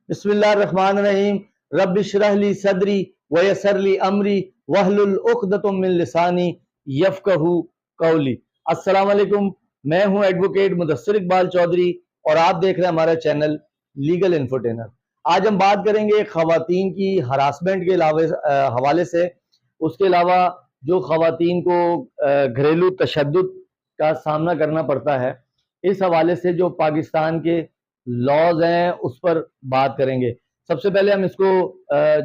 बिस्मिल्लाहिर्रहमानिर्रहीम। रब्बि इश्रह ली सदरी वयस्सिर ली अमरी वहलुल उक़दतम मिन लिसानी यफ़क़हू क़ौली। अस्सलाम वालेकुम, मैं हूं एडवोकेट मुदस्सिर इकबाल चौधरी और आप देख रहे हैं हमारा चैनल लीगल इन्फोटेनर। आज हम बात करेंगे ख़वातीन की हरासमेंट के हवाले से, उसके अलावा जो ख़वातीन को घरेलू तशद्दुद का सामना करना पड़ता है, इस हवाले से जो पाकिस्तान के लॉज हैं उस पर बात करेंगे। सबसे पहले हम इसको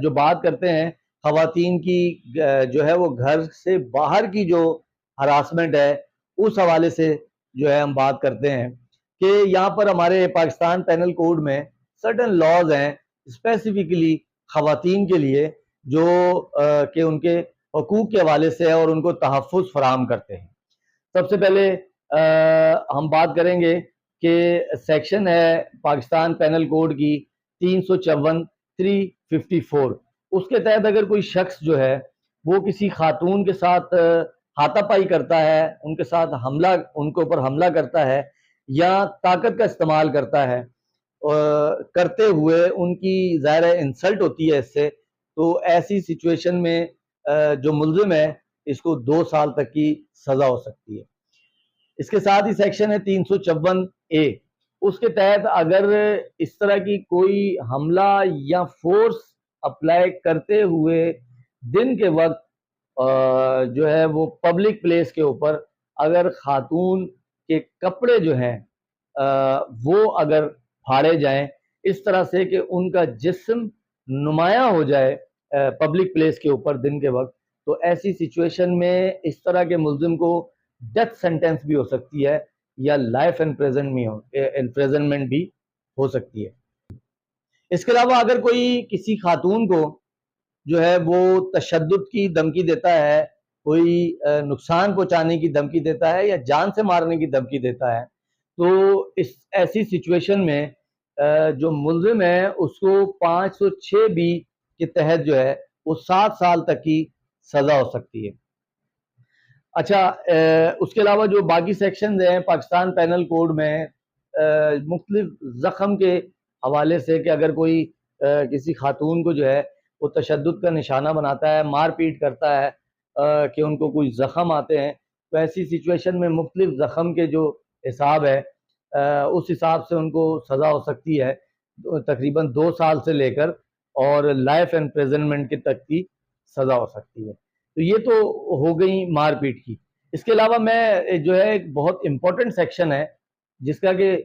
जो बात करते हैं ख़वातीन की जो है वो घर से बाहर की जो हरासमेंट है उस हवाले से जो है हम बात करते हैं कि यहाँ पर हमारे पाकिस्तान पेनल कोड में सर्टन लॉज हैं स्पेसिफिकली ख़वातीन के लिए जो कि उनके हकूक़ के हवाले से है और उनको तहफ़्फ़ुज़ फराहम करते हैं। सबसे पहले हम बात करेंगे कि सेक्शन है पाकिस्तान पेनल कोड की 354 354। उसके तहत अगर कोई शख्स जो है वो किसी खातून के साथ हाथापाई करता है, उनके साथ उनके ऊपर हमला करता है या ताकत का इस्तेमाल करता है करते हुए उनकी ज़ाहिर है इंसल्ट होती है इससे, तो ऐसी सिचुएशन में जो मुल्ज़िम है इसको 2 साल तक की सज़ा हो सकती है। इसके साथ ही सेक्शन है 354 ए। उसके तहत अगर इस तरह की कोई हमला या फोर्स अप्लाई करते हुए दिन के वक्त जो है वो पब्लिक प्लेस के ऊपर अगर खातून के कपड़े जो हैं वो अगर फाड़े जाएं इस तरह से कि उनका जिस्म नुमाया हो जाए पब्लिक प्लेस के ऊपर दिन के वक्त, तो ऐसी सिचुएशन में इस तरह के मुल्ज़िम को डेथ सेंटेंस भी हो सकती है या लाइफ इम्प्रिजनमेंट भी हो सकती है। इसके अलावा अगर कोई किसी खातून को जो है वो तशद्दुद की धमकी देता है, कोई नुकसान पहुंचाने की धमकी देता है या जान से मारने की धमकी देता है, तो इस ऐसी सिचुएशन में जो मुल्ज़िम है उसको 506 बी के तहत जो है वो 7 साल तक की सज़ा हो सकती है। अच्छा, उसके अलावा जो बाकी सेक्शन हैं पाकिस्तान पेनल कोड में मुख्तलिफ ज़ख्म के हवाले से कि अगर कोई किसी खातून को जो है वो तशद्दुद का निशाना बनाता है, मार पीट करता है कि उनको कोई ज़ख्म आते हैं, तो ऐसी सिचुएशन में मुख्तलिफ ज़ख्म के जो हिसाब है उस हिसाब से उनको सज़ा हो सकती है तकरीबन 2 साल से लेकर और लाइफ इम्प्रिजनमेंट के तक की सज़ा हो सकती है। तो ये तो हो गई मारपीट की। इसके अलावा मैं जो है एक बहुत इम्पोर्टेंट सेक्शन है जिसका कि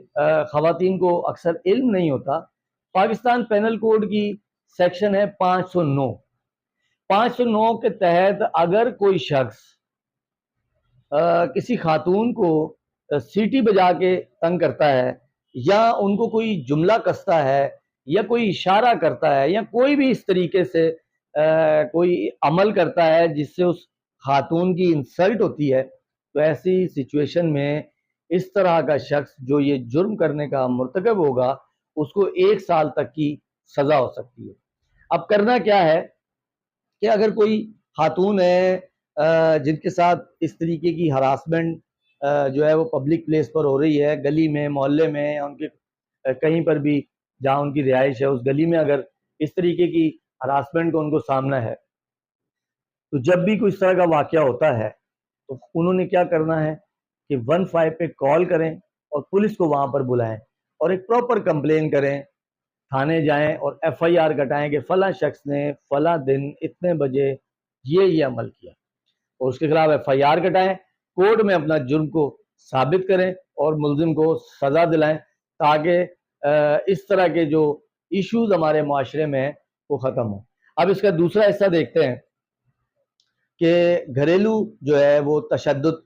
ख़वातीन को अक्सर इल्म नहीं होता। पाकिस्तान पेनल कोड की सेक्शन है 509। 509 के तहत अगर कोई शख्स किसी खातून को सीटी बजा के तंग करता है या उनको कोई जुमला कसता है या कोई इशारा करता है या कोई भी इस तरीके से कोई अमल करता है जिससे उस खातून की इंसल्ट होती है, तो ऐसी सिचुएशन में इस तरह का शख्स जो ये जुर्म करने का मुर्तकब होगा उसको 1 साल तक की सज़ा हो सकती है। अब करना क्या है कि अगर कोई खातून है जिनके साथ इस तरीके की हरासमेंट जो है वो पब्लिक प्लेस पर हो रही है, गली में, मोहल्ले में या उनके कहीं पर भी जहाँ उनकी रिहाइश है उस गली में अगर इस तरीके की हरासमेंट का उनको सामना है, तो जब भी कोई इस तरह का वाक़या होता है तो उन्होंने क्या करना है कि 15 पे कॉल करें और पुलिस को वहाँ पर बुलाएं और एक प्रॉपर कंप्लेन करें, थाने जाएं और FIR कटाएं कि फ़लाँ शख्स ने फ़लाँ दिन इतने बजे ये अमल किया और उसके खिलाफ FIR कटाएं, कोर्ट में अपना जुर्म को साबित करें और मुल्ज़िम को सज़ा दिलाएं ताकि इस तरह के जो इश्यूज हमारे माशरे में हैं वो ख़त्म हो। अब इसका दूसरा हिस्सा देखते हैं कि घरेलू जो है वो तशद्दुद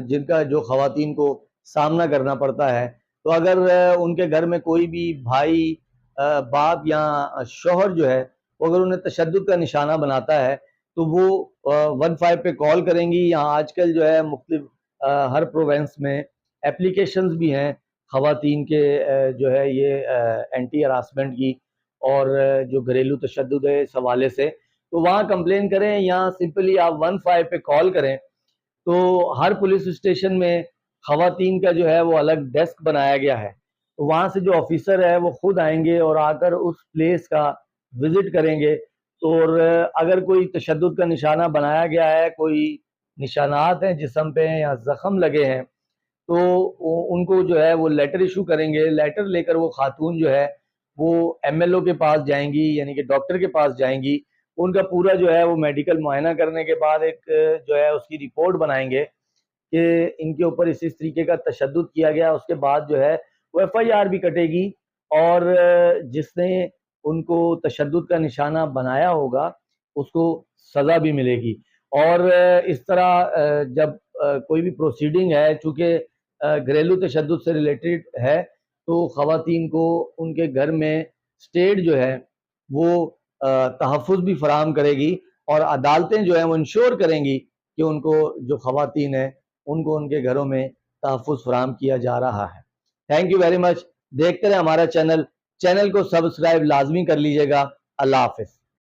जिनका जो ख़वातीन को सामना करना पड़ता है, तो अगर उनके घर में कोई भी भाई, बाप या शौहर जो है वो अगर उन्हें तशद्दुद का निशाना बनाता है तो वो 15 पे कॉल करेंगी। यहाँ आजकल जो है मुख्तलिफ हर प्रोविंस में एप्लीकेशंस भी हैं ख़वातीन के जो है ये एंटी हरासमेंट की और जो घरेलू तशद्दुद है इस हवाले से, तो वहाँ कंप्लेन करें या सिंपली आप 15 पे कॉल करें। तो हर पुलिस स्टेशन में ख़वातीन का जो है वो अलग डेस्क बनाया गया है تو وہاں سے جو آفیسر ہے وہ خود آئیں گے اور آ کر اس پلیس کا وزٹ کریں گے. اور اگر کوئی تشدد کا نشانہ بنایا گیا ہے، کوئی نشانات ہیں جسم پہ یا زخم لگے ہیں، تو ان کو جو ہے وہ لیٹر ایشو کریں گے. لیٹر لے کر وہ خاتون جو ہے وہ ایم ایل او کے پاس جائیں گی، یعنی کہ ڈاکٹر کے پاس جائیں گی. ان کا پورا جو ہے وہ میڈیکل معائنہ کرنے کے بعد ایک جو ہے اس کی رپورٹ بنائیں گے کہ ان کے اوپر اس طریقے کا تشدد کیا گیا. اس کے بعد جو ہے وہ ایف آئی آر بھی کٹے گی، اور جس نے ان کو تشدد کا نشانہ بنایا ہوگا اس کو سزا بھی ملے گی. اور اس طرح جب کوئی بھی پروسیڈنگ ہے، چونکہ گھریلو تشدد سے ریلیٹڈ ہے، تو خواتین کو ان کے گھر میں اسٹیٹ جو ہے وہ تحفظ بھی فراہم کرے گی، اور عدالتیں جو ہیں وہ انشور کریں گی کہ ان کو جو خواتین ہیں ان کو ان کے گھروں میں تحفظ فراہم کیا جا رہا ہے. Thank you very much. دیکھتے رہیں ہمارا چینل کو سبسکرائب لازمی کر لیجئے گا. اللہ حافظ.